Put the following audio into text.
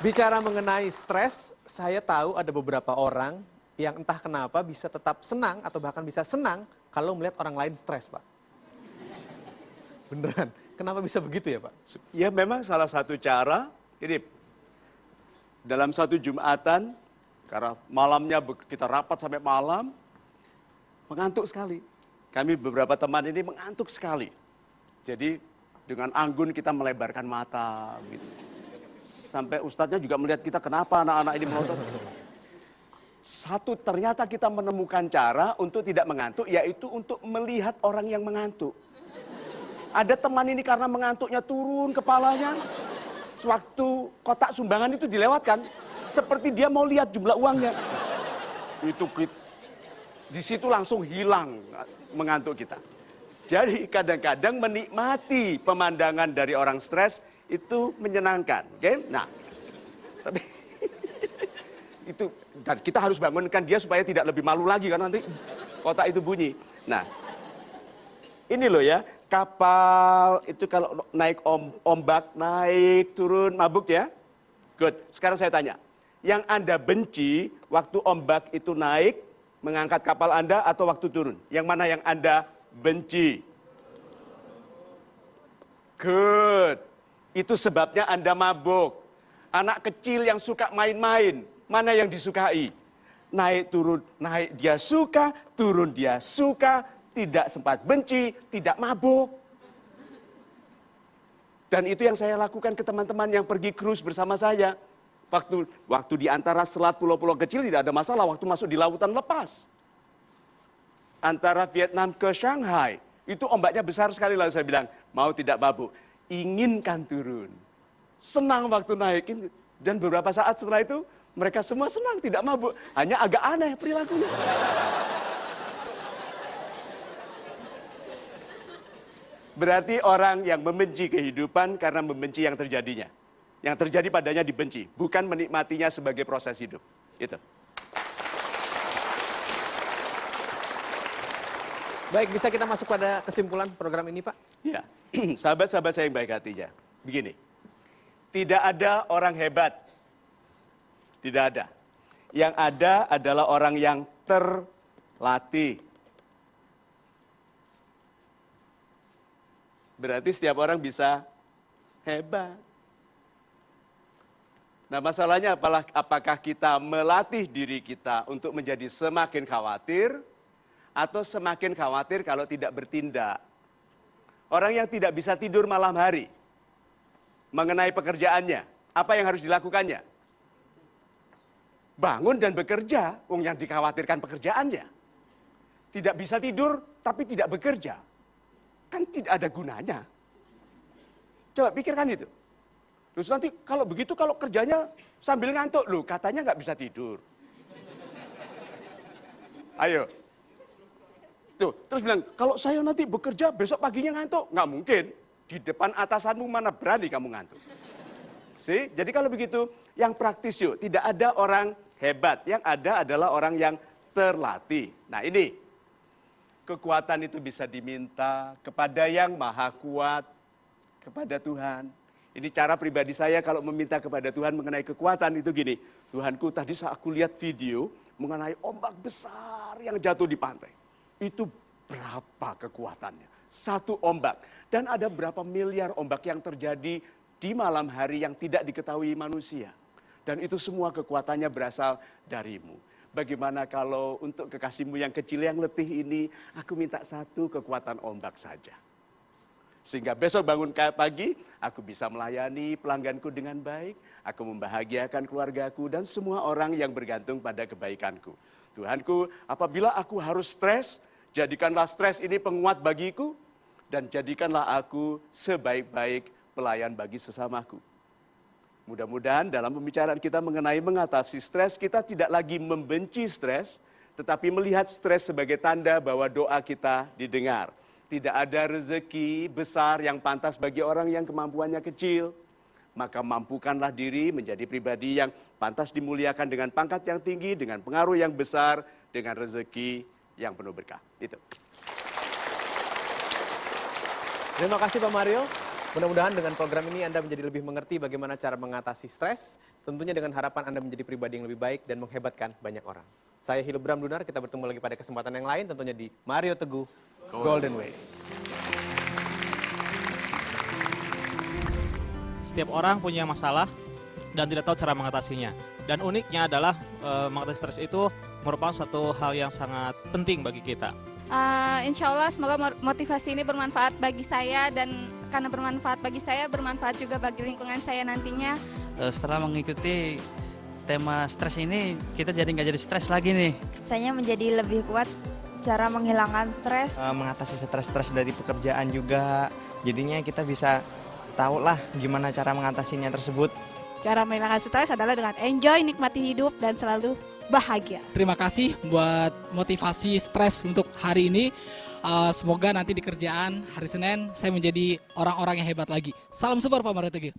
Bicara mengenai stres, saya tahu ada beberapa orang yang entah kenapa bisa tetap senang atau bahkan bisa senang kalau melihat orang lain stres, Pak. Beneran, kenapa bisa begitu ya, Pak? Ya memang salah satu cara, ini dalam satu Jumatan, karena malamnya kita rapat sampai malam, mengantuk sekali. Kami beberapa teman ini mengantuk sekali. Jadi dengan anggun kita melebarkan mata gitu. Sampai ustadznya juga melihat kita, kenapa anak-anak ini melotot. Satu, ternyata kita menemukan cara untuk tidak mengantuk, yaitu untuk melihat orang yang mengantuk. Ada teman ini karena mengantuknya turun kepalanya, sewaktu kotak sumbangan itu dilewatkan, seperti dia mau lihat jumlah uangnya. Itu di situ langsung hilang mengantuk kita. Jadi kadang-kadang menikmati pemandangan dari orang stres itu menyenangkan, oke? Nah, tapi itu dan kita harus bangunkan dia supaya tidak lebih malu lagi kan nanti kotak itu bunyi. Nah, ini loh ya, kapal itu kalau naik ombak, naik turun mabuk ya. Good. Sekarang saya tanya, yang Anda benci waktu ombak itu naik mengangkat kapal Anda atau waktu turun? Yang mana yang Anda benci? Good. Itu sebabnya Anda mabuk. Anak kecil yang suka main-main, mana yang disukai? Naik turun, naik dia suka, turun dia suka, tidak sempat benci, tidak mabuk. Dan itu yang saya lakukan ke teman-teman yang pergi cruise bersama saya. Waktu di antara selat pulau-pulau kecil tidak ada masalah, waktu masuk di lautan lepas. Antara Vietnam ke Shanghai, itu ombaknya besar sekali, lalu saya bilang, mau tidak mabuk, inginkan turun. Senang waktu naikin, dan beberapa saat setelah itu, mereka semua senang, tidak mabuk. Hanya agak aneh perilakunya. Berarti orang yang membenci kehidupan karena membenci yang terjadinya. Yang terjadi padanya dibenci, bukan menikmatinya sebagai proses hidup. Itu. Baik, bisa kita masuk pada kesimpulan program ini, Pak? Ya, sahabat-sahabat saya yang baik hatinya. Begini, tidak ada orang hebat. Tidak ada. Yang ada adalah orang yang terlatih. Berarti setiap orang bisa hebat. Nah, masalahnya apakah kita melatih diri kita untuk menjadi semakin khawatir atau semakin khawatir kalau tidak bertindak. Orang yang tidak bisa tidur malam hari mengenai pekerjaannya, apa yang harus dilakukannya? Bangun dan bekerja, yang dikhawatirkan pekerjaannya. Tidak bisa tidur tapi tidak bekerja. Kan tidak ada gunanya. Coba pikirkan itu. Terus nanti kalau begitu, kalau kerjanya sambil ngantuk, loh katanya nggak bisa tidur. Ayo. Tuh, terus bilang, kalau saya nanti bekerja besok paginya ngantuk. Nggak mungkin. Di depan atasanmu mana berani kamu ngantuk. Jadi kalau begitu, yang praktis yuk. Tidak ada orang hebat. Yang ada adalah orang yang terlatih. Nah ini, kekuatan itu bisa diminta kepada yang maha kuat, kepada Tuhan. Ini cara pribadi saya kalau meminta kepada Tuhan mengenai kekuatan itu gini. Tuhanku, tadi saat aku lihat video mengenai ombak besar yang jatuh di pantai. Itu berapa kekuatannya? Satu ombak. Dan ada berapa miliar ombak yang terjadi di malam hari yang tidak diketahui manusia. Dan itu semua kekuatannya berasal darimu. Bagaimana kalau untuk kekasihmu yang kecil yang letih ini, aku minta satu kekuatan ombak saja. Sehingga besok bangun pagi, aku bisa melayani pelangganku dengan baik, aku membahagiakan keluargaku dan semua orang yang bergantung pada kebaikanku. Tuhanku, apabila aku harus stres, jadikanlah stres ini penguat bagiku, dan jadikanlah aku sebaik-baik pelayan bagi sesamaku. Mudah-mudahan dalam pembicaraan kita mengenai mengatasi stres, kita tidak lagi membenci stres, tetapi melihat stres sebagai tanda bahwa doa kita didengar. Tidak ada rezeki besar yang pantas bagi orang yang kemampuannya kecil. Maka mampukanlah diri menjadi pribadi yang pantas dimuliakan dengan pangkat yang tinggi, dengan pengaruh yang besar, dengan rezeki yang penuh berkah. Itu. Terima kasih Pak Mario. Mudah-mudahan dengan program ini Anda menjadi lebih mengerti bagaimana cara mengatasi stres. tentunya dengan harapan Anda menjadi pribadi yang lebih baik dan menghebatkan banyak orang. Saya Hilbram Dunar, kita bertemu lagi pada kesempatan yang lain, tentunya di Mario Teguh Golden Ways. Setiap orang punya masalah dan tidak tahu cara mengatasinya. Dan uniknya adalah mengatasi stres itu merupakan satu hal yang sangat penting bagi kita. Insya Allah semoga motivasi ini bermanfaat bagi saya, dan karena bermanfaat bagi saya, bermanfaat juga bagi lingkungan saya nantinya. Setelah mengikuti tema stres ini, kita jadi nggak jadi stres lagi nih. Saya menjadi lebih kuat cara menghilangkan stres. Mengatasi stres-stres dari pekerjaan juga, jadinya kita bisa tahu lah gimana cara mengatasinya tersebut. Cara menghilangkan stres adalah dengan enjoy, nikmati hidup, dan selalu bahagia. Terima kasih buat motivasi stres untuk hari ini. Semoga nanti di kerjaan hari Senin saya menjadi orang-orang yang hebat lagi. Salam support Pak Mario Teguh.